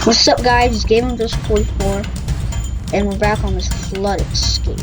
What's up, guys? It's Game of Just 44, and we're back on this Flood Escape.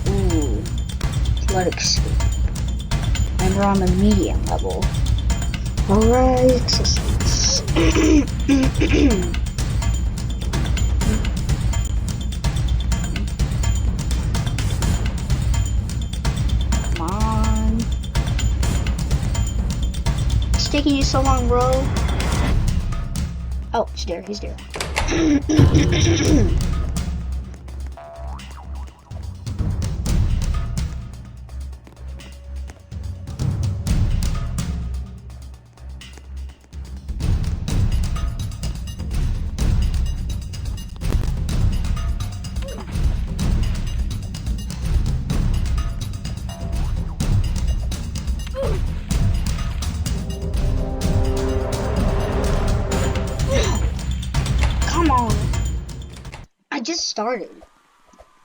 Ooh, Flood Escape. And we're on the medium level. Alright, come on. It's taking you so long, bro. Oh, he's there, he's there. Come on. I just started.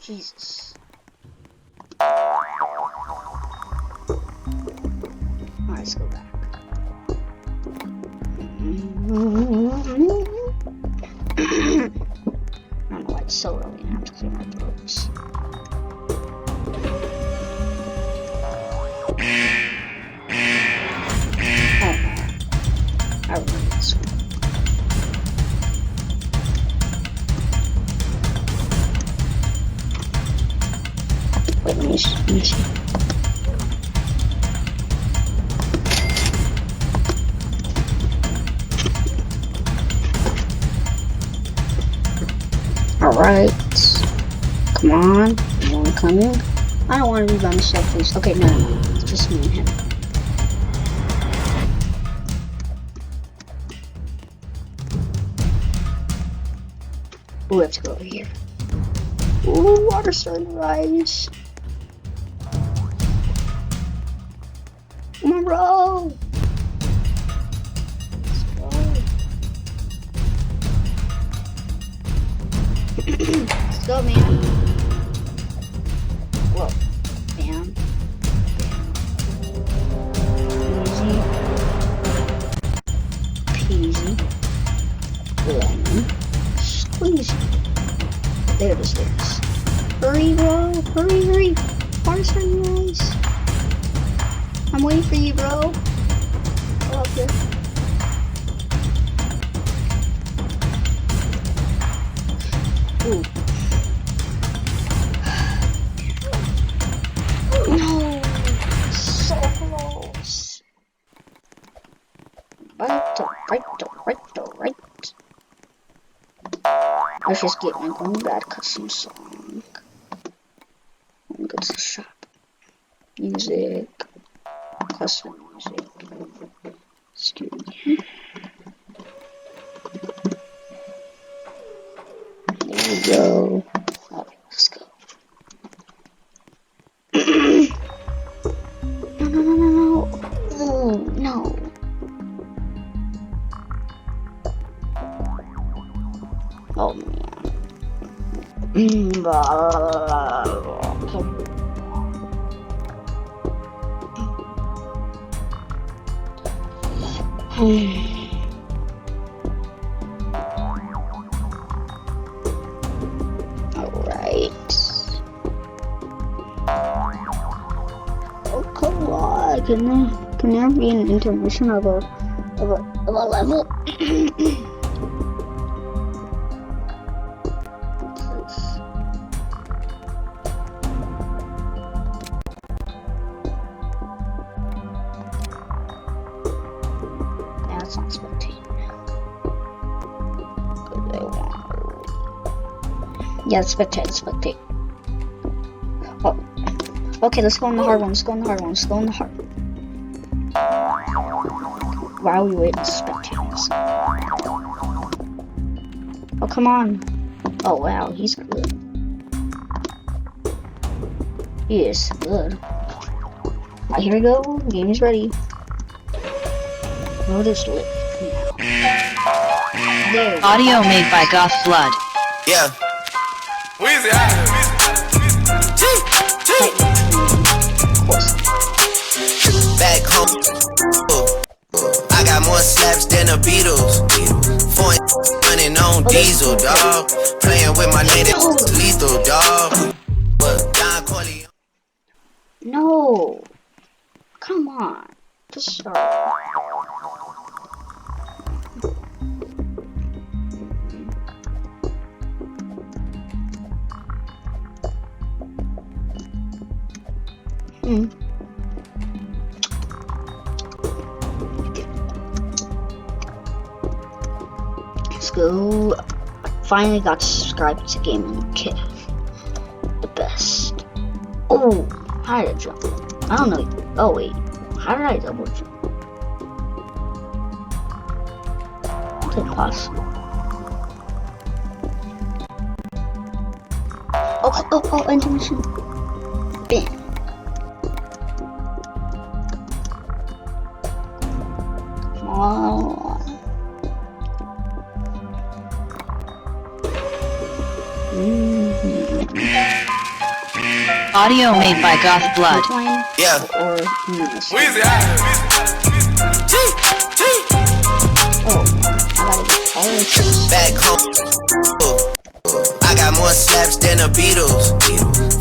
Jesus. Alright, let's go back. I don't know why it's so early and I have to clear my throats. Oh no. I remember this one. Wait, let me see. Alright. Come on. You wanna come in? I don't wanna be by myself, please. Okay, no. It's just me and him. Ooh, let's go over here. Ooh, water's starting to rise. Come on, bro. Let's go. Let's go, man. Whoa. Bam. Bam. Easy. Peasy. Lemon. Squeezy. There it is. Hurry, bro. Hurry. Water's starting to rise. I'm waiting for you, bro. I love you. Ooh. No. So close. Right. Let's just get my Going Bad custom song. Go to the shop. Music. Custom music. Excuse me. There we go. Okay, let's go. No. Oh man. Alright. Oh, come on. Can there be an intermission of a level? That's not spectating. Yeah, spectate. Oh. Okay, let's go on the hard one. Why are we waiting to spectate this? Oh, come on. Oh, wow, he's good. He is good. Alright, here we go. The game is ready. Mode is lit. There. Audio made by Goth Flood. Yeah. Weezy, Back home. I got more slaps than the Beatles. Foreign running on diesel, dog. Playing with my native lethal, dog. But Don Corleone. No. Come on. Just start. Let's go. Finally got subscribed to Gaming Kid. The best. Oh, how did I jump? I don't know. Oh wait, how did I double jump? Is it possible? Oh, intermission. Bam. Come on. Audio made by Goth Blood. Yeah. Or Weezy, oh, I gotta get all this. back home. I got more slaps than the Beatles.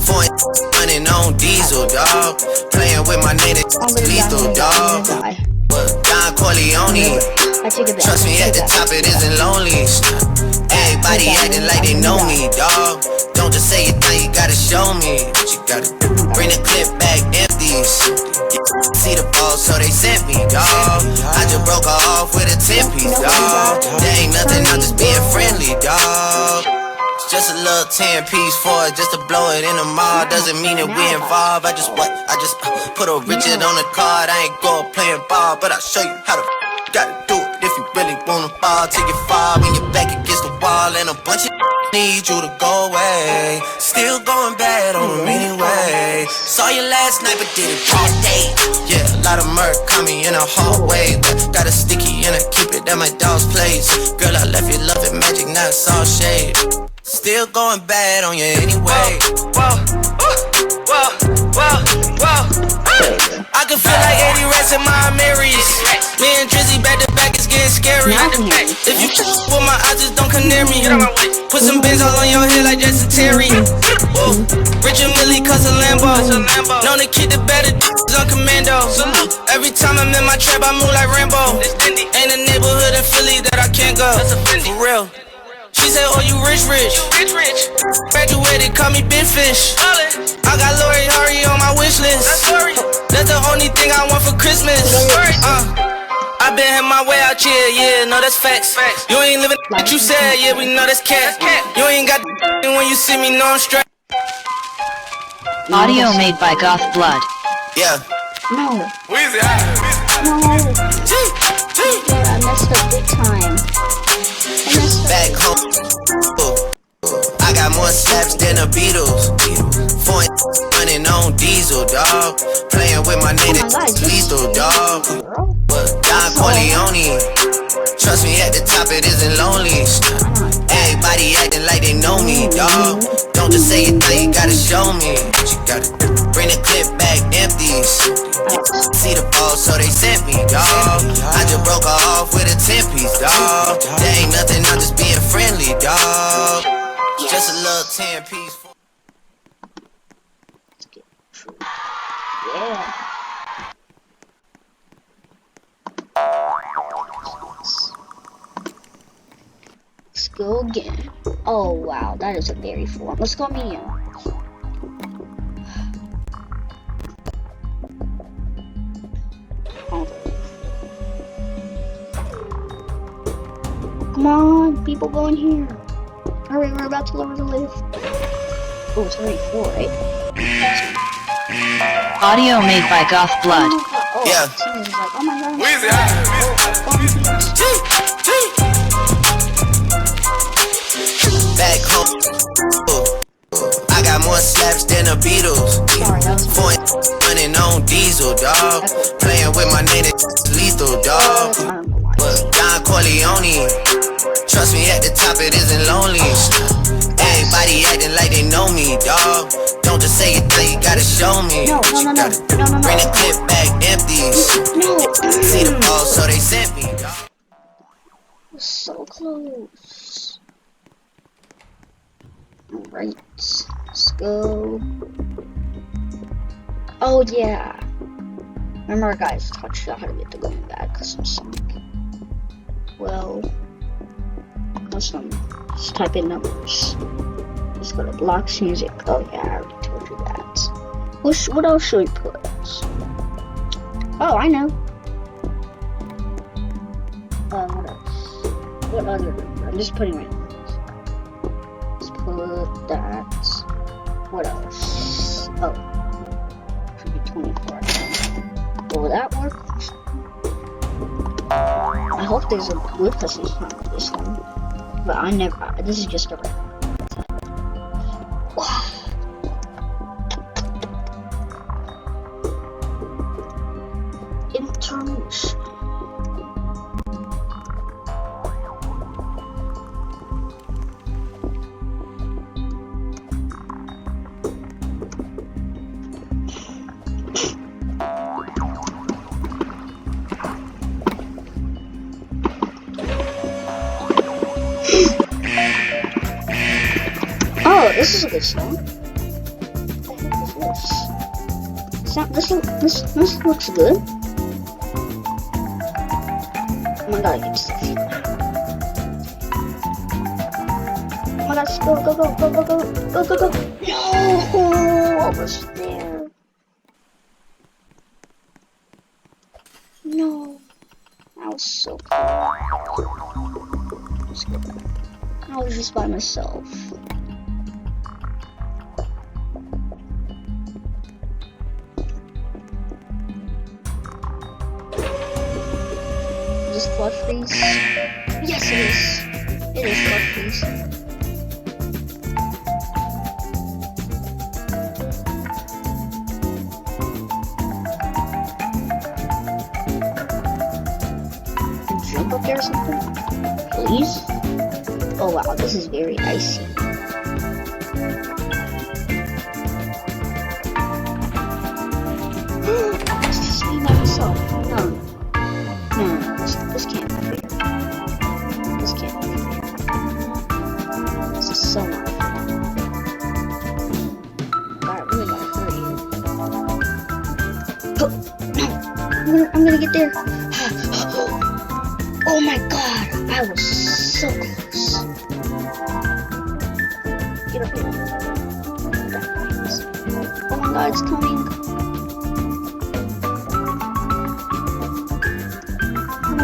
Foreign running on diesel, dog. Playing with my native lethal, dog. Don Corleone. I take it back. Trust me, at the top it isn't lonely. Everybody acting like they know me, dog. Don't just say it now, you gotta show me. But you gotta bring the clip back empty. See the ball, so they sent me, dog. I just broke her off with a 10-piece, dog. There ain't nothing, I'm just being friendly, dog. It's just a little 10-piece for it, just to blow it in the mall. Doesn't mean that we involved. I just put a Richard on the card. I ain't going playing ball, but I'll show you how to gotta do it if you really wanna ball. Take it far when you're back against the wall, and a bunch of need you to go away. Still going bad on them anyway. Saw you last night, but did it all day. Yeah, a lot of murk caught me in a hallway, but got a sticky and I keep it at my dog's place. Girl, I left you loving magic, not it's all shade. Still going bad on you anyway. I can feel like 80 rats in my Marys. Me and Drizzy back to back, it's getting scary. If you with my eyes, just don't come near me. Put some bins all on your head like Jesse Terry. Rich and Millie, cause a Lambo. Known to keep the better on commando. Every time I'm in my trap, I move like Rambo. Ain't a neighborhood in Philly that I can't go. For real. She said, oh, you rich. Graduated, call me Big Fish. I got Lori Harvey on my wish list. That's the only thing I want for Christmas. I been had my way out here, yeah, no, that's facts. You ain't living that you said, yeah, we know that's cat. You ain't got when you see me, no, I'm straight. Audio made by Goth Blood. Yeah. No. Weezy, No. Yeah, I messed up big time. back home. I got more slaps than the Beatles. Foreign running on diesel, dog. Playing with my native lethal, dog. Don Corleone. Trust me, at the top it isn't lonely. Everybody acting like they know me, dog. Don't just say it now, you gotta show me. But you gotta bring the clip back empty. See the ball, so they sent me, dog. I just broke her off with a 10-piece, dog. There ain't nothing, I'm just being friendly, dog. Just a little 10-piece. Yeah. Let's go again. Oh wow, that is a very full one. Let's go medium. Come on, people go in here. Hurry, we're about to lower the lift. Oh, it's already 4, right? Audio made by Goth Blood. Oh, Yeah. someone's like, oh my god. Weezy, back home. I got more slaps than the Beatles. Sorry, that was Foreign running on diesel, dog. Playing with my native lethal, dog. Don Corleone. Trust me, at the top it isn't lonely. Everybody acting like they know me, dog. Don't just say it now, you gotta show me. No. Bring the clip back empty. No. See the ball, so they sent me, dog. So close. close. Alright, let's go. Oh yeah. Remember guys taught you how to get the going bad custom song. Well, custom, just type in numbers. Just go to blocks music. Oh yeah, I already told you that. What else should we put? Oh, I know. What else? What other number? I'm just putting random numbers. Let's put that. What else? Oh, should be 24. Will that work? I hope there's a good custom song for this one. But I never. This is just a random. Intermission. Oh, this is a good song. What the heck is this? This looks good. Oh my god, I get stuff. Oh my gosh, go. No! Almost there. No. I was so close. Let's go back. I was just by myself. Flush freeze? Yes, it is. It is flush freeze. Jump up there or something? Please? Oh wow, this is very icy. It's just me by myself. No. This can't be fair. This can't be fair. This is so not fair. I really gotta hurry. Oh, no! I'm gonna get there. Oh my god! I was so close. Get up here. Oh my god, it's coming.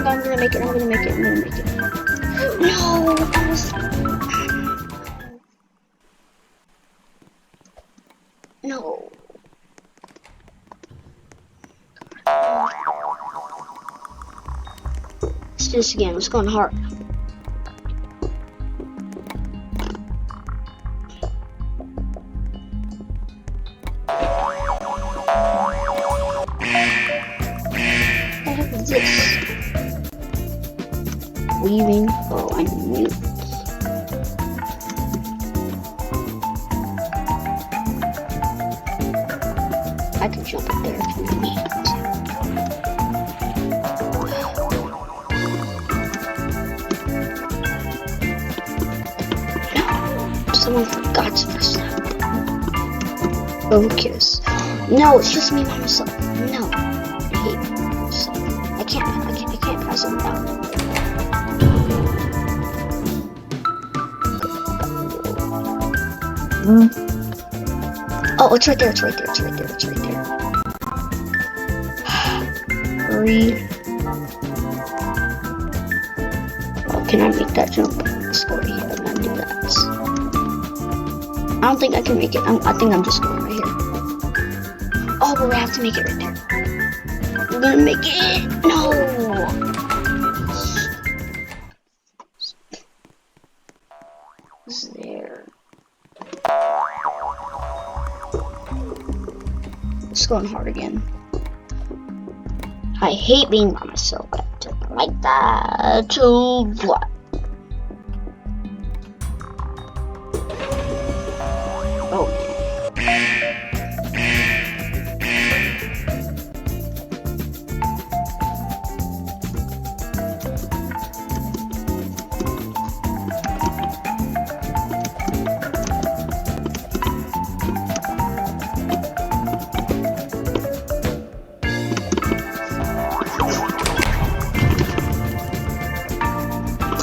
I'm gonna make it. No! I was... No. Let's do this again. Let's go on hard. What the heck is this? Leaving. Oh, I knew. I can jump up there if you need to. No, someone forgot to press that. Focus. No, it's just me by myself. No, I hate myself. I can't pass it without. Oh, it's right there. Hurry. Oh, can I make that jump? Sorry, I'm not doing that. I don't think I can make it. I think I'm just going right here. Oh, but we have to make it right there. We're gonna make it. No. It's there. It's going hard again. I hate being by myself like that. To what? Oh man.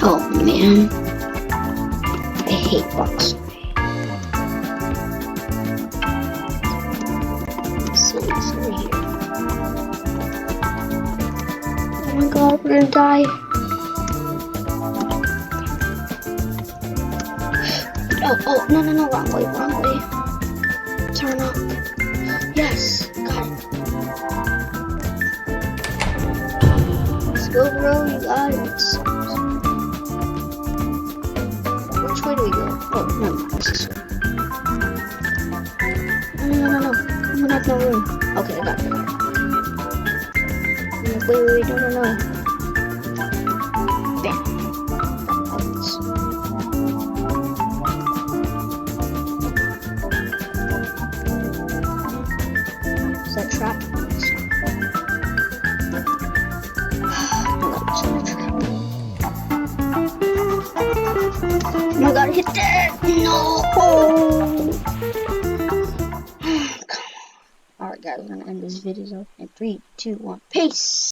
Oh man, I hate box. Silly here. Oh my god, we're gonna die. Oh, no, wrong way. Turn up. Yes, got it. Let's go, bro, you got it. Which way do we go? Oh, no, this way. No. I'm gonna have no room. Okay, I got it. Wait, no. Bam. Is that trap? No, it's not a trap. Oh my god, hit that! No! Come on. Alright guys, we're gonna end this video in 3, 2, 1. Peace!